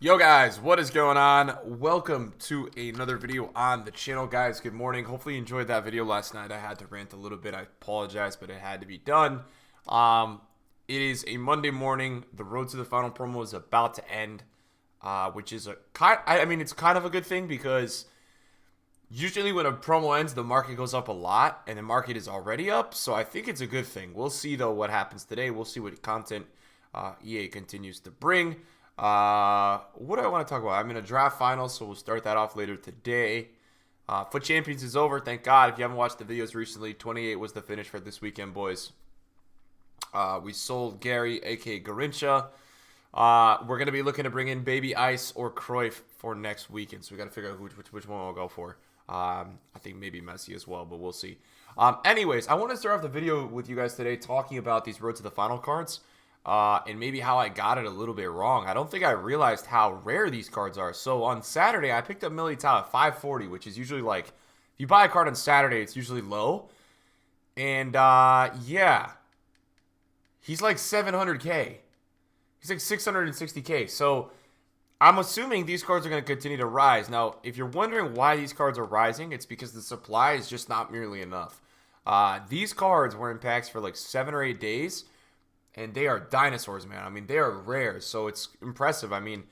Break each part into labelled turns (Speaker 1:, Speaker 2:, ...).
Speaker 1: Yo guys, what is going on? Welcome to another video on the channel, guys. Good morning. Hopefully you enjoyed that video last night. I had to rant a little bit. I apologize, but it had to be done. It is a Monday morning. The road to the final promo is about to end, which is it's kind of a good thing because usually when a promo ends, the market goes up a lot, and the market is already up. So I think it's a good thing. We'll see though what happens today. We'll see what content EA continues to bring. What do I want to talk about? I'm in a draft final, so we'll start that off later today. Foot Champions is over, thank God. If you haven't watched the videos recently, 28 was the finish for this weekend, boys. We sold Gary, aka Garincha. We're going to be looking to bring in Baby Ice or Cruyff for next weekend, so we got to figure out which one we'll go for. I think maybe Messi as well, but we'll see. Anyways, I want to start off the video with you guys today talking about these Road to the Final cards. And maybe how I got it a little bit wrong. I don't think I realized how rare these cards are. So on Saturday, I picked up Militao at 540, which is usually like, if you buy a card on Saturday, it's usually low. And, yeah. He's like 700K. He's like 660K. So I'm assuming these cards are going to continue to rise. Now, if you're wondering why these cards are rising, it's because the supply is just not nearly enough. These cards were in packs for like 7 or 8 days. And they are dinosaurs, man. I mean, they are rare, so it's impressive. I mean,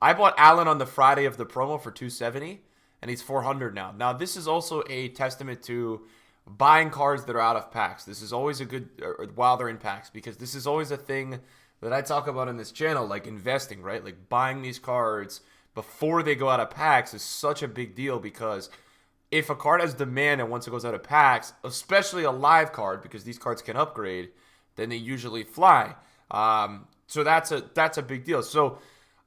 Speaker 1: I bought Allen on the Friday of the promo for 270, and he's 400 now. Now, this is also a testament to buying cards that are out of packs. This is always a good, while they're in packs, because this is always a thing that I talk about in this channel, like investing, right? Like buying these cards before they go out of packs is such a big deal, because if a card has demand and once it goes out of packs, especially a live card, because these cards can upgrade, then they usually fly. So that's a big deal. So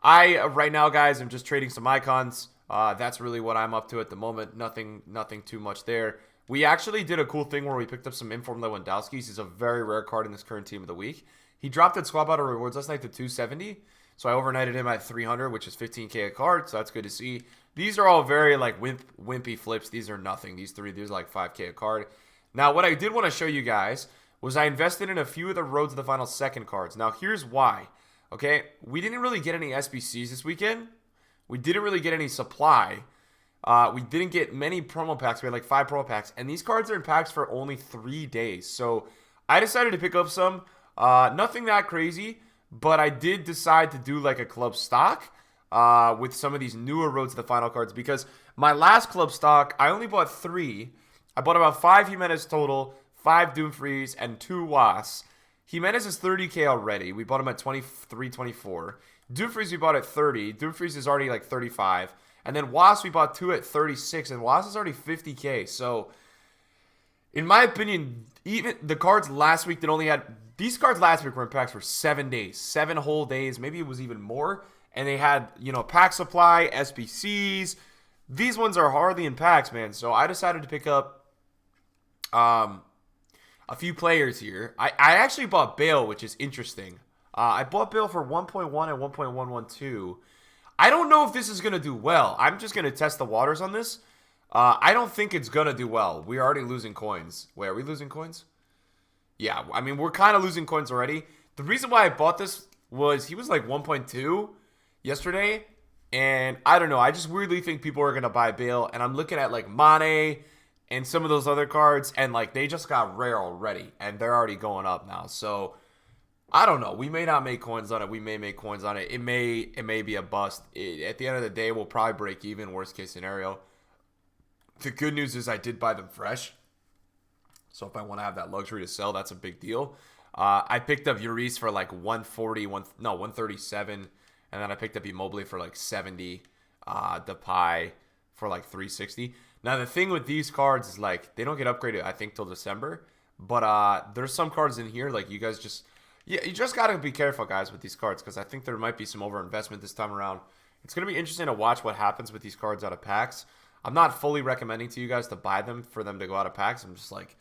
Speaker 1: right now, guys, I'm just trading some icons. That's really what I'm up to at the moment. Nothing too much there. We actually did a cool thing where we picked up some Informed Lewandowski. He's a very rare card in this current team of the week. He dropped at Squad Battle Rewards last night to 270. So I overnighted him at 300, which is 15K a card. So that's good to see. These are all very like wimpy flips. These are nothing. These are like 5K a card. Now, what I did want to show you guys was I invested in a few of the Road to the Final second cards. Now, here's why. Okay, we didn't really get any SBCs this weekend. We didn't really get any supply. We didn't get many promo packs. We had like 5 promo packs. And these cards are in packs for only 3 days. So I decided to pick up some. Nothing that crazy. But I did decide to do like a club stock with some of these newer Road to the Final cards. Because my last club stock, I only bought 3. I bought about 5 Jimenez total, 5 Doomfries, and 2 Was. Jimenez is 30K already. We bought him at 23, 24. Doomfries we bought at 30. Doomfries is already like 35. And then Was we bought 2 at 36. And Was is already 50K. So, in my opinion, even the cards last week that only had... These cards last week were in packs for 7 days. 7 whole days. Maybe it was even more. And they had, pack supply, SBCs. These ones are hardly in packs, man. So, I decided to pick up... a few players here. I actually bought Bale, which is interesting. I bought Bale for 1.1 and 1.112. I don't know if this is going to do well. I'm just going to test the waters on this. I don't think it's going to do well. We're already losing coins. Wait, are we losing coins? Yeah, I mean, we're kind of losing coins already. The reason why I bought this was he was like 1.2 yesterday. And I don't know. I just weirdly think people are going to buy Bale. And I'm looking at like Mane and some of those other cards, and like they just got rare already, and they're already going up now. So I don't know. We may not make coins on it. We may make coins on it. It may be a bust. At the end of the day, we'll probably break even. Worst case scenario. The good news is I did buy them fresh, so if I want to have that luxury to sell, that's a big deal. I picked up Urice for like 137, and then I picked up Immobile for like 70. Depay for like 360. Now, the thing with these cards is, like, they don't get upgraded, I think, till December. But there's some cards in here, like, you guys just... Yeah, you just got to be careful, guys, with these cards, because I think there might be some overinvestment this time around. It's going to be interesting to watch what happens with these cards out of packs. I'm not fully recommending to you guys to buy them for them to go out of packs. I'm just like,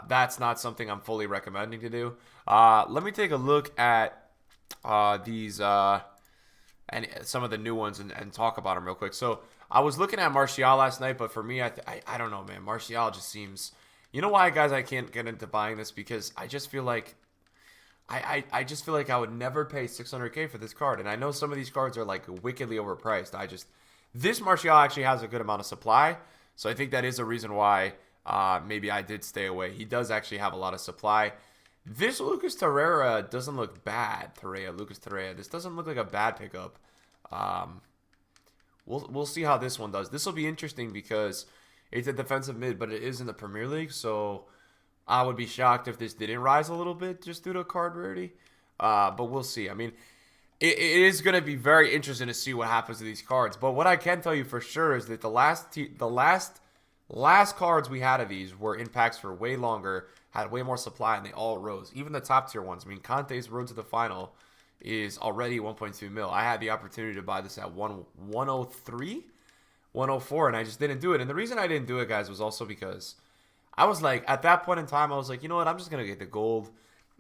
Speaker 1: that's not something I'm fully recommending to do. Let me take a look at these... and some of the new ones and talk about them real quick. So I was looking at Martial last night, but for me, I don't know, man. Martial just seems... You know why, guys, I can't get into buying this? Because I just feel like I just feel like I would never pay 600K for this card. And I know some of these cards are like wickedly overpriced. This Martial actually has a good amount of supply. So I think that is a reason why maybe I did stay away. He does actually have a lot of supply. This Lucas Torreira doesn't look bad. Lucas Torreira. This doesn't look like a bad pickup. We'll see how this one does. This will be interesting because it's a defensive mid, but it is in the Premier League. So I would be shocked if this didn't rise a little bit just due to card rarity. But we'll see. I mean, it is going to be very interesting to see what happens to these cards. But what I can tell you for sure is that the last cards we had of these were in packs for way longer, had way more supply, and they all rose. Even the top tier ones. I mean, Conte's road to the final is already 1.2 mil. I had the opportunity to buy this at 103, 104, and I just didn't do it. And the reason I didn't do it, guys, was also because I was like, at that point in time, I was like, you know what? I'm just going to get the gold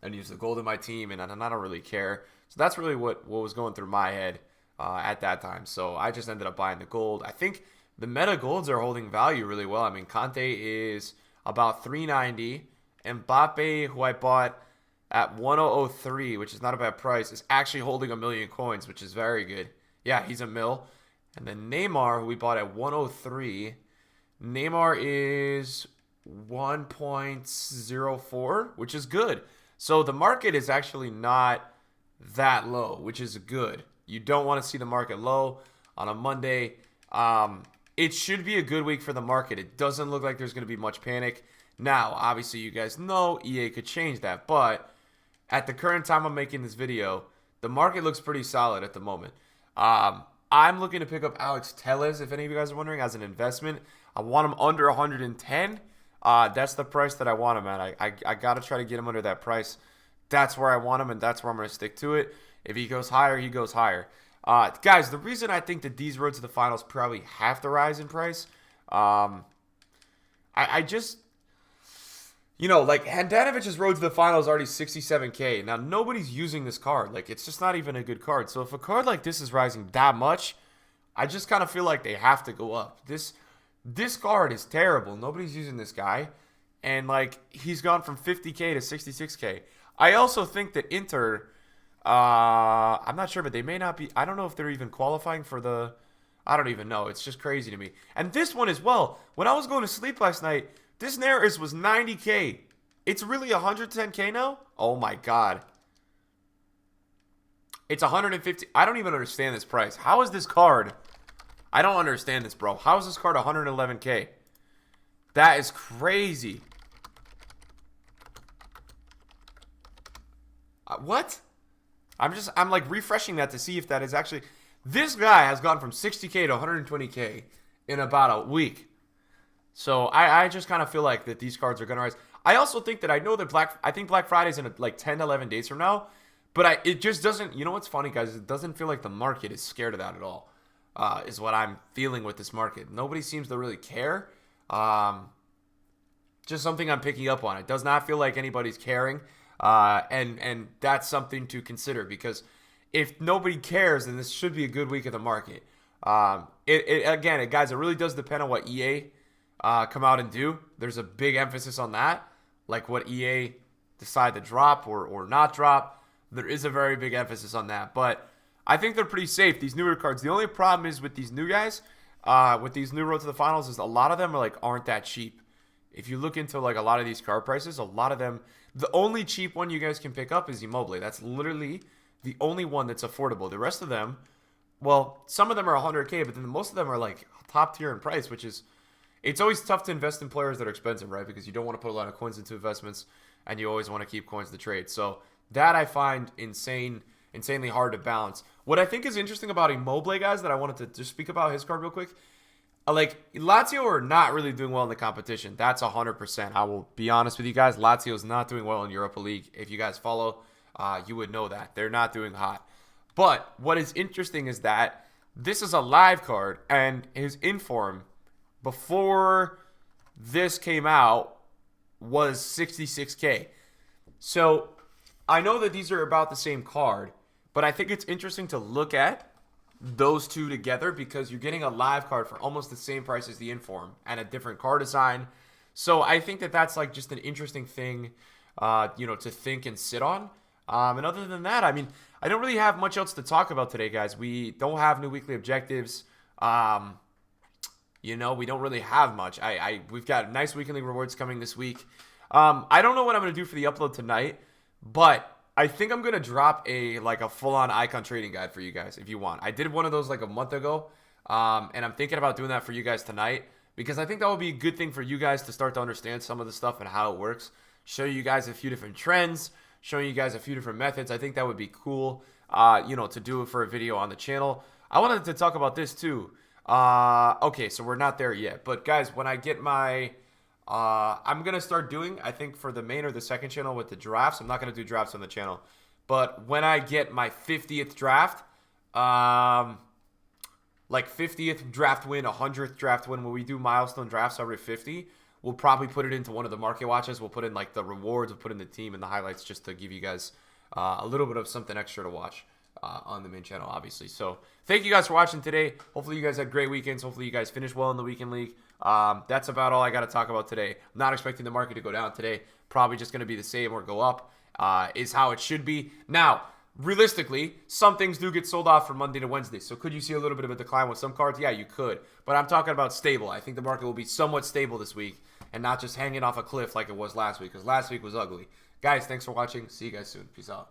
Speaker 1: and use the gold in my team, and I don't really care. So that's really what was going through my head at that time. So I just ended up buying the gold. I think the meta golds are holding value really well. I mean, Conte is about 390. Mbappe, who I bought at 1003, which is not a bad price, is actually holding 1 million coins, which is very good. Yeah, he's a mil. And then Neymar, who we bought at 103, Neymar is 1.04, which is good. So the market is actually not that low, which is good. You don't want to see the market low on a Monday. It should be a good week for the market. It doesn't look like there's going to be much panic. Now, obviously, you guys know EA could change that, but at the current time I'm making this video, the market looks pretty solid at the moment. I'm looking to pick up Alex Telles, if any of you guys are wondering, as an investment. I want him under 110. That's the price that I want him at. I got to try to get him under that price. That's where I want him, and that's where I'm going to stick to it. If he goes higher, he goes higher. Guys, the reason I think that these roads to the finals probably have to rise in price, I just, you know, like Handanovic's road to the finals is already 67K. Now, nobody's using this card. Like, it's just not even a good card. So if a card like this is rising that much, I just kind of feel like they have to go up. This card is terrible. Nobody's using this guy. And, like, he's gone from 50K to 66K. I also think that Inter, I'm not sure, but they may not be. I don't know if they're even qualifying for the, I don't even know. It's just crazy to me. And this one as well. When I was going to sleep last night, this Neres was 90K. It's really 110K now? Oh, my God. It's 150. I don't even understand this price. How is this card? I don't understand this, bro. How is this card 111K? That is crazy. What? I'm like refreshing that to see if that is actually. This guy has gone from 60K to 120K in about a week. So I just kind of feel like that these cards are gonna rise. I also think that I know that I think Black Friday's in like 10 11 days from now, but it just doesn't. You know what's funny, guys? It doesn't feel like the market is scared of that at all. Is what I'm feeling with this market. Nobody seems to really care. Just something I'm picking up on. It does not feel like anybody's caring. And that's something to consider, because if nobody cares, then this should be a good week of the market. Again, guys, it really does depend on what EA come out and do. There's a big emphasis on that, like what EA decide to drop or not drop. There is a very big emphasis on that, but I think they're pretty safe, these newer cards. The only problem is with these new guys, with these new road to the finals, is a lot of them aren't that cheap. If you look into like a lot of these card prices, a lot of them, the only cheap one you guys can pick up is Immobile. That's literally the only one that's affordable. The rest of them, well, some of them are 100K, but then most of them are like top tier in price, which is, it's always tough to invest in players that are expensive, right? Because you don't want to put a lot of coins into investments, and you always want to keep coins to trade. So that I find insanely hard to balance. What I think is interesting about Immobile, guys, that I wanted to just speak about his card real quick. Like, Lazio are not really doing well in the competition. That's 100%. I will be honest with you guys. Lazio is not doing well in Europa League. If you guys follow, you would know that. They're not doing hot. But what is interesting is that this is a live card, and his inform before this came out was 66K. So I know that these are about the same card, but I think it's interesting to look at those two together, because you're getting a live card for almost the same price as the inform and a different card design. So I think that that's like just an interesting thing, to think and sit on. And other than that, I mean, I don't really have much else to talk about today, guys. We don't have new weekly objectives. You know, we don't really have much. We've got nice weekly rewards coming this week. I don't know what I'm going to do for the upload tonight, but I think I'm going to drop a full-on icon trading guide for you guys if you want. I did one of those like a month ago, and I'm thinking about doing that for you guys tonight because I think that would be a good thing for you guys to start to understand some of the stuff and how it works. Show you guys a few different trends, showing you guys a few different methods. I think that would be cool, you know, to do it for a video on the channel. I wanted to talk about this too. Okay, so we're not there yet, but guys, when I get my I'm going to start doing, I think for the main or the second channel with the drafts, I'm not going to do drafts on the channel, but when I get my 50th draft, like 50th draft win, 100th draft win, when we do milestone drafts every 50, we'll probably put it into one of the market watches. We'll put in like the rewards, we'll put in the team and the highlights just to give you guys a little bit of something extra to watch on the main channel, obviously. So thank you guys for watching today. Hopefully you guys had great weekends. Hopefully you guys finished well in the weekend league. That's about all I got to talk about today. I'm not expecting the market to go down today. Probably just going to be the same or go up is how it should be. Now, realistically, some things do get sold off from Monday to Wednesday. So could you see a little bit of a decline with some cards? Yeah, you could. But I'm talking about stable. I think the market will be somewhat stable this week and not just hanging off a cliff like it was last week, because last week was ugly. Guys, thanks for watching. See you guys soon. Peace out.